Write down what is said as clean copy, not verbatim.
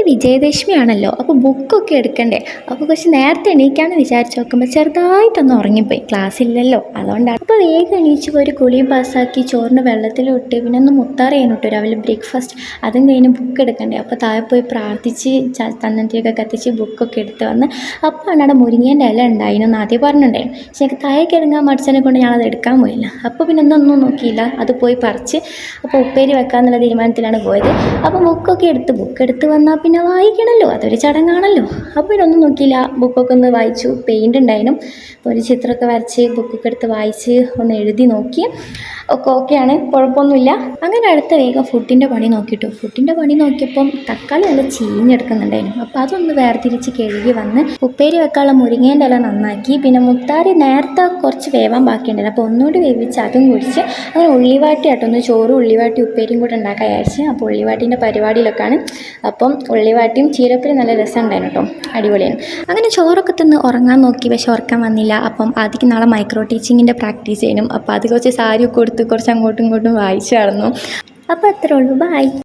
നാളെ വിജയദശമി ആണല്ലോ, അപ്പോൾ ബുക്കൊക്കെ എടുക്കണ്ടേ. അപ്പോൾ കുറച്ച് നേരത്തെ എണീക്കാമെന്ന് വിചാരിച്ച് നോക്കുമ്പോൾ ചെറുതായിട്ടൊന്ന് ഉറങ്ങിപ്പോയി, ക്ലാസ് ഇല്ലല്ലോ അതുകൊണ്ടാണ്. അപ്പോൾ വേഗം എണീച്ച് ഒരു കുളിയും പാസ്സാക്കി ചോറിന് വെള്ളത്തിലിട്ട് പിന്നെ ഒന്ന് മുത്താറ് കഴിഞ്ഞിട്ടു രാവിലെ ബ്രേക്ക്ഫാസ്റ്റ്. അതും കഴിഞ്ഞ് ബുക്ക് എടുക്കണ്ടേ. അപ്പോൾ താഴെ പോയി പ്രാർത്ഥിച്ച് തന്നന്തിയൊക്കെ കത്തിച്ച് ബുക്കൊക്കെ എടുത്ത് വന്ന് അപ്പോൾ അവിടെ മുരിങ്ങേൻ്റെ ഇല ഉണ്ടായിരുന്നു ആദ്യം പറഞ്ഞിട്ടുണ്ടായിരുന്നു. പക്ഷേ എനിക്ക് താഴേക്ക് ഇറങ്ങാൻ മടിച്ചതിനെ കൊണ്ട് ഞാനത് എടുക്കാൻ പോയില്ല. അപ്പോൾ പിന്നെ ഒന്നും നോക്കിയില്ല, അത് പോയി പറിച്ച് അപ്പോൾ ഉപ്പേരി വെക്കാമെന്നുള്ള തീരുമാനത്തിലാണ് പോയത്. അപ്പോൾ ബുക്ക് എടുത്ത് വന്നാൽ പിന്നെ വായിക്കണമല്ലോ, അതൊരു ചടങ്ങാണല്ലോ. അപ്പോൾ ഇതൊന്നും നോക്കിയില്ല, ബുക്കൊക്കെ ഒന്ന് വായിച്ചു. പെയിൻ്റ് ഉണ്ടായിരുന്നു, അപ്പോൾ ഒരു ചിത്രമൊക്കെ വരച്ച് ബുക്കൊക്കെ എടുത്ത് വായിച്ച് ഒന്ന് എഴുതി നോക്കി. ഒക്കെ ഓക്കെയാണ്, കുഴപ്പമൊന്നുമില്ല. അങ്ങനെ അടുത്ത വേഗം ഫുഡിൻ്റെ പണി നോക്കിയിട്ടു. ഫുഡിൻ്റെ പണി നോക്കിയപ്പം തക്കാളി നല്ല ചീഞ്ഞെടുക്കുന്നുണ്ടായിരുന്നു. അപ്പോൾ അതൊന്ന് വേർതിരിച്ച് കഴുകി വന്ന് ഉപ്പേരി വെക്കാനുള്ള മുരിങ്ങേൻ്റെ ഇല നന്നാക്കി. പിന്നെ മുത്താറി നേരത്തെ കുറച്ച് വേവാൻ ബാക്കിയുണ്ടായിരുന്നു, അപ്പോൾ ഒന്നുകൂടി വേവിച്ച് അതും കുടിച്ച് അങ്ങനെ ഉള്ളിവാട്ടിയായിട്ടൊന്ന് ചോറും ഉള്ളിവാട്ടി ഉപ്പേരിയും കൂടെ ഉണ്ടാക്കാൻ വിചാരിച്ച്. അപ്പോൾ ഉള്ളിവാട്ടീൻ്റെ പരിപാടിയിലൊക്കെയാണ്. അപ്പം ഉള്ളിവാട്ടിയും ചീരപ്പുരി നല്ല രസം ഉണ്ടായിരുന്നു കേട്ടോ, അടിപൊളിയാണ്. അങ്ങനെ ചോറൊക്കെ തിന്ന് ഉറങ്ങാൻ നോക്കി, പക്ഷെ ഉറക്കാൻ വന്നില്ല. അപ്പം ആദ്യം നാളെ മൈക്രോ ടീച്ചിങ്ങിൻ്റെ പ്രാക്ടീസ് ചെയ്യണം. അപ്പോൾ അത് കുറച്ച് സാരിയൊക്കെ കൊടുത്ത് കുറച്ച് അങ്ങോട്ടും ഇങ്ങോട്ടും വായിച്ചു നടന്നു. അപ്പോൾ അത്രേ ഉള്ളൂ, ബൈ.